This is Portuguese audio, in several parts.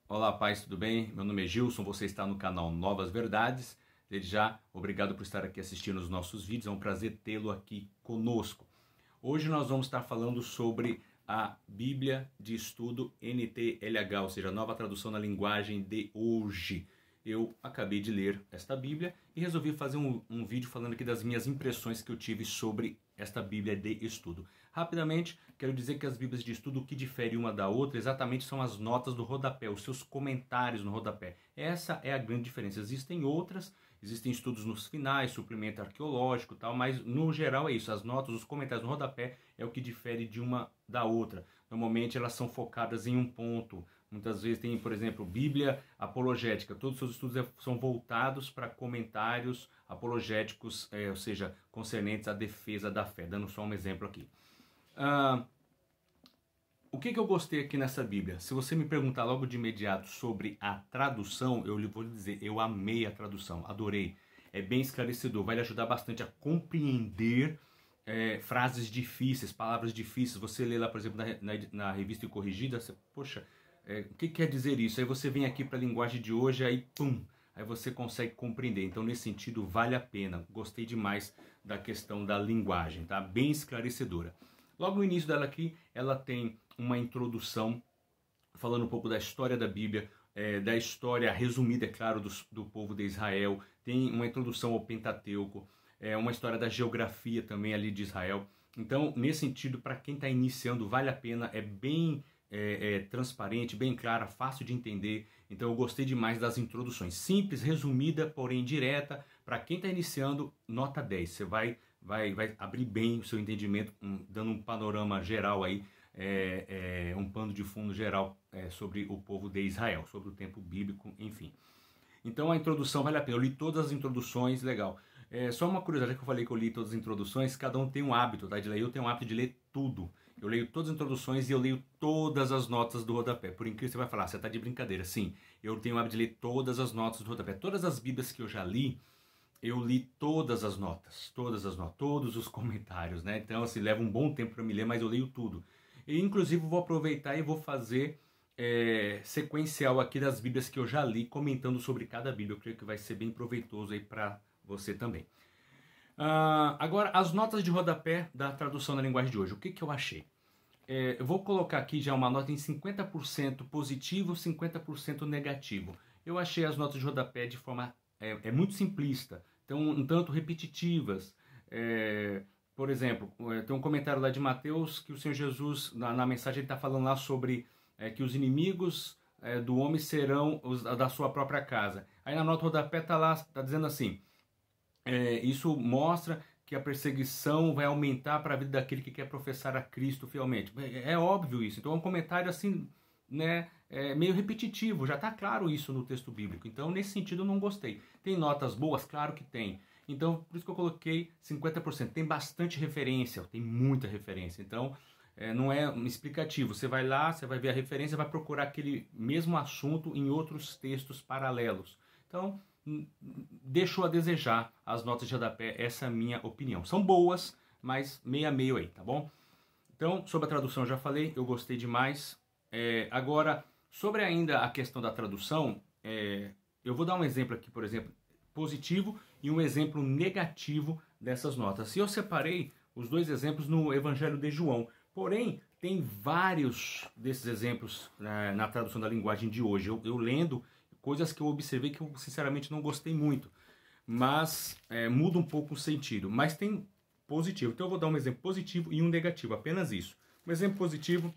Olá, paz, tudo bem? Meu nome é Gilson, você está no canal Novas Verdades. Desde já, obrigado por estar aqui assistindo os nossos vídeos, é um prazer tê-lo aqui conosco. Hoje nós vamos estar falando sobre a Bíblia de Estudo NTLH, ou seja, a nova tradução na linguagem de hoje. Eu acabei de ler esta Bíblia e resolvi fazer um vídeo falando aqui das minhas impressões que eu tive sobre esta Bíblia de estudo. Rapidamente, quero dizer que as Bíblias de estudo, o que difere uma da outra, exatamente são as notas do rodapé, os seus comentários no rodapé. Essa é a grande diferença. Existem outras, existem estudos nos finais, suplemento arqueológico e tal, mas no geral é isso. As notas, os comentários no rodapé é o que difere de uma da outra. Normalmente elas são focadas em um ponto. Muitas vezes tem, por exemplo, Bíblia apologética. Todos os seus estudos são voltados para comentários apologéticos, ou seja, concernentes à defesa da fé. Dando só um exemplo aqui. O que eu gostei aqui nessa Bíblia? Se você me perguntar logo de imediato sobre a tradução, eu vou lhe dizer, eu amei a tradução, adorei. É bem esclarecedor, vai lhe ajudar bastante a compreender frases difíceis, palavras difíceis. Você lê lá, por exemplo, na Revista e Corrigida, você, poxa, o que quer dizer isso? Aí você vem aqui para a linguagem de hoje, aí pum, aí você consegue compreender. Então, nesse sentido, vale a pena. Gostei demais da questão da linguagem, tá? Bem esclarecedora. Logo no início dela aqui, ela tem uma introdução falando um pouco da história da Bíblia, da história resumida, é claro, do povo de Israel. Tem uma introdução ao Pentateuco, uma história da geografia também ali de Israel. Então, nesse sentido, para quem está iniciando, vale a pena, é bem transparente, bem clara, fácil de entender. Então eu gostei demais das introduções. Simples, resumida, porém direta. Para quem está iniciando, nota 10. Você vai abrir bem o seu entendimento, dando um panorama geral aí, um pano de fundo geral sobre o povo de Israel, sobre o tempo bíblico, enfim. Então a introdução vale a pena. Eu li todas as introduções, legal. Só uma curiosidade, que eu falei que eu li todas as introduções, cada um tem um hábito, tá, de ler. Eu tenho um hábito de ler tudo. Eu leio todas as introduções e eu leio todas as notas do rodapé. Por incrível que você vai falar, você está de brincadeira. Sim, eu tenho o hábito de ler todas as notas do rodapé. Todas as Bíblias que eu já li, eu li todas as notas, todos os comentários, né? Então, assim, leva um bom tempo para me ler, mas eu leio tudo. E, inclusive, vou aproveitar e vou fazer sequencial aqui das Bíblias que eu já li, comentando sobre cada Bíblia. Eu creio que vai ser bem proveitoso aí para você também. Agora, as notas de rodapé da tradução na linguagem de hoje. O que eu achei? Eu vou colocar aqui já uma nota em 50% positivo, 50% negativo. Eu achei as notas de rodapé de forma muito simplista, então um tanto repetitivas. Por exemplo, tem um comentário lá de Mateus que o Senhor Jesus, na mensagem, ele está falando lá sobre que os inimigos do homem serão os da sua própria casa. Aí na nota de rodapé está lá, está dizendo assim, isso mostra que a perseguição vai aumentar para a vida daquele que quer professar a Cristo fielmente. É óbvio isso. Então é um comentário assim, né, meio repetitivo. Já está claro isso no texto bíblico. Então, nesse sentido, eu não gostei. Tem notas boas? Claro que tem. Então, por isso que eu coloquei 50%. Tem bastante referência, tem muita referência. Então, não é um explicativo. Você vai lá, você vai ver a referência, vai procurar aquele mesmo assunto em outros textos paralelos. Então, deixou a desejar as notas de rodapé, essa é a minha opinião. São boas, mas meio a meio aí, tá bom? Então, sobre a tradução eu já falei, eu gostei demais. Agora, sobre ainda a questão da tradução, eu vou dar um exemplo aqui, por exemplo, positivo e um exemplo negativo dessas notas. E eu separei os dois exemplos no Evangelho de João. Porém, tem vários desses exemplos na tradução da linguagem de hoje. Eu lendo coisas que eu observei que eu sinceramente não gostei muito, mas muda um pouco o sentido. Mas tem positivo. Então eu vou dar um exemplo positivo e um negativo, apenas isso. Um exemplo positivo,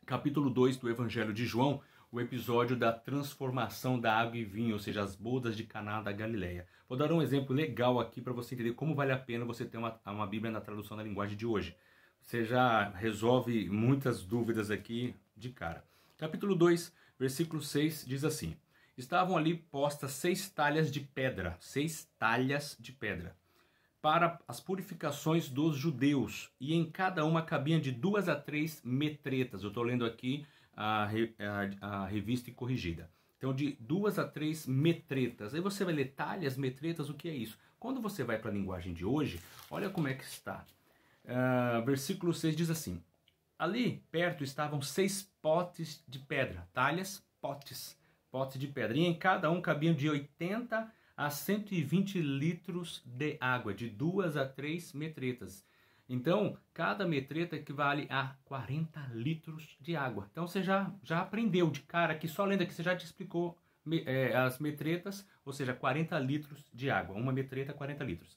capítulo 2 do Evangelho de João, o episódio da transformação da água em vinho, ou seja, as bodas de Caná da Galileia. Vou dar um exemplo legal aqui para você entender como vale a pena você ter uma Bíblia na tradução da linguagem de hoje. Você já resolve muitas dúvidas aqui de cara. Capítulo 2, versículo 6 diz assim: estavam ali postas 6 talhas de pedra, para as purificações dos judeus, e em cada uma cabiam de 2 a 3 metretas. Eu estou lendo aqui a Revista e Corrigida. Então, de 2 a 3 metretas. Aí você vai ler talhas, metretas, o que é isso? Quando você vai para a linguagem de hoje, olha como é que está. Versículo 6 diz assim: ali perto estavam 6 potes de pedra, talhas, potes de pedra. E em cada um cabiam de 80 a 120 litros de água, de 2 a 3 metretas. Então, cada metreta equivale a 40 litros de água. Então, você já aprendeu de cara aqui, só lendo aqui, você já te explicou as metretas, ou seja, 40 litros de água. Uma metreta, 40 litros.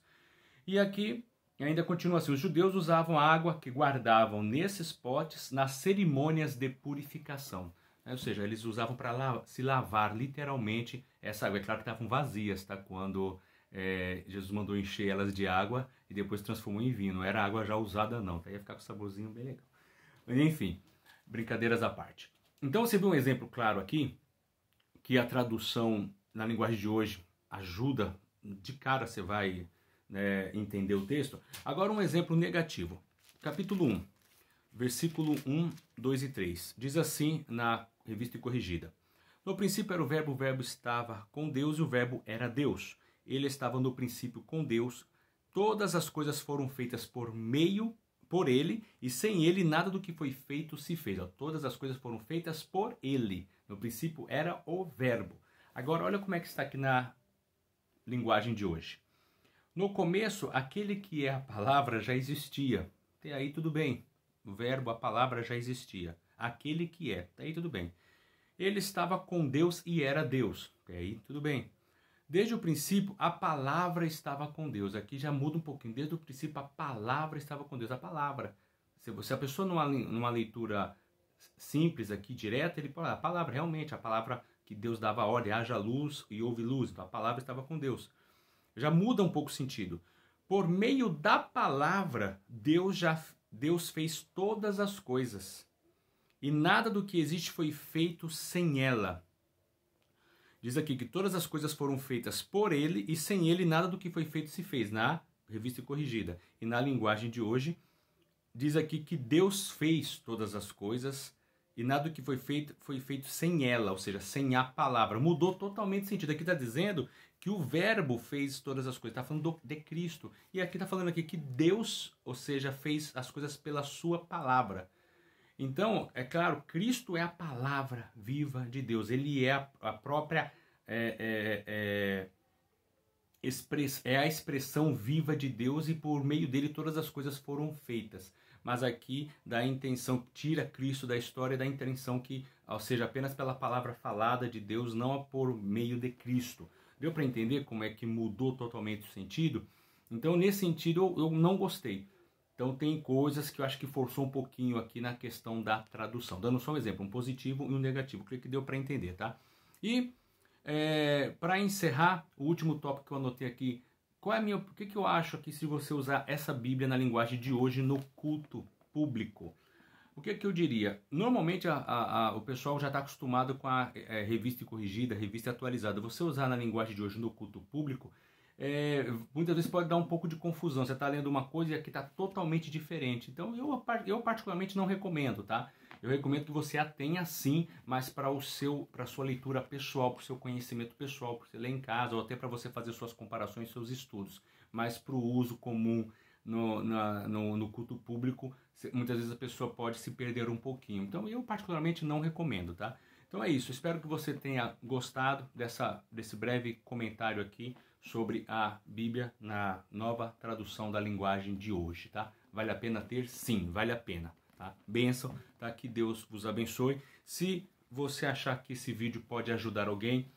E aqui ainda continua assim: os judeus usavam a água que guardavam nesses potes nas cerimônias de purificação. Ou seja, eles usavam para se lavar literalmente essa água. É claro que estavam vazias, tá? Quando Jesus mandou encher elas de água e depois transformou em vinho. Não era água já usada não, tá? Ia ficar com um saborzinho bem legal. Mas, enfim, brincadeiras à parte. Então você viu um exemplo claro aqui, que a tradução na linguagem de hoje ajuda, de cara você vai entender o texto. Agora um exemplo negativo. Capítulo 1, versículo 1, 2 e 3. Diz assim na Revista e Corrigida: no princípio era o verbo estava com Deus e o verbo era Deus. Ele estava no princípio com Deus. Todas as coisas foram feitas por ele, e sem ele nada do que foi feito se fez. Todas as coisas foram feitas por ele. No princípio era o verbo. Agora olha como é que está aqui na linguagem de hoje. No começo, aquele que é a palavra já existia. Até aí tudo bem. O verbo, a palavra já existia. Aquele que é. Até aí tudo bem. Ele estava com Deus e era Deus. Até aí tudo bem. Desde o princípio, a palavra estava com Deus. Aqui já muda um pouquinho. Desde o princípio, a palavra estava com Deus. A palavra. Se a pessoa numa leitura simples aqui, direta, ele fala, a palavra, realmente, a palavra que Deus dava a ordem, haja luz e houve luz. Então a palavra estava com Deus. Já muda um pouco o sentido. Por meio da palavra, Deus fez todas as coisas. E nada do que existe foi feito sem ela. Diz aqui que todas as coisas foram feitas por ele e sem ele nada do que foi feito se fez, na Revista e Corrigida. E na linguagem de hoje, diz aqui que Deus fez todas as coisas e nada do que foi feito sem ela, ou seja, sem a palavra. Mudou totalmente o sentido. Aqui está dizendo que o verbo fez todas as coisas. Está falando de Cristo. E aqui está falando aqui que Deus, ou seja, fez as coisas pela sua palavra. Então, é claro, Cristo é a palavra viva de Deus. Ele é a própria é a expressão viva de Deus e por meio dele todas as coisas foram feitas. Mas aqui dá a intenção, tira Cristo da história, da intenção que, ou seja, apenas pela palavra falada de Deus, não por meio de Cristo. Deu para entender como é que mudou totalmente o sentido? Então, nesse sentido, eu não gostei. Então, tem coisas que eu acho que forçou um pouquinho aqui na questão da tradução. Dando só um exemplo, um positivo e um negativo. Creio que deu para entender, tá? E, para encerrar, o último tópico que eu anotei aqui, por que eu acho que se você usar essa Bíblia na linguagem de hoje no culto público? O que eu diria? Normalmente o pessoal já está acostumado com a Revista e Corrigida, Revista Atualizada. Você usar na linguagem de hoje no culto público, muitas vezes pode dar um pouco de confusão. Você está lendo uma coisa e aqui está totalmente diferente. Então eu particularmente não recomendo, tá? Eu recomendo que você a tenha sim, mas para a sua leitura pessoal, para o seu conhecimento pessoal, para você ler em casa ou até para você fazer suas comparações, seus estudos. Mas para o uso comum no culto público, muitas vezes a pessoa pode se perder um pouquinho. Então eu particularmente não recomendo, tá? Então é isso, espero que você tenha gostado desse breve comentário aqui sobre a Bíblia na nova tradução da linguagem de hoje, tá? Vale a pena ter? Sim, vale a pena, tá? Bênção, tá? Que Deus vos abençoe. Se você achar que esse vídeo pode ajudar alguém,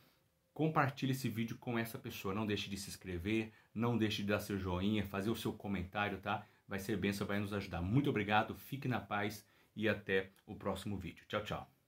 compartilhe esse vídeo com essa pessoa. Não deixe de se inscrever, não deixe de dar seu joinha, fazer o seu comentário, tá? Vai ser bênção, vai nos ajudar. Muito obrigado, fique na paz e até o próximo vídeo. Tchau, tchau.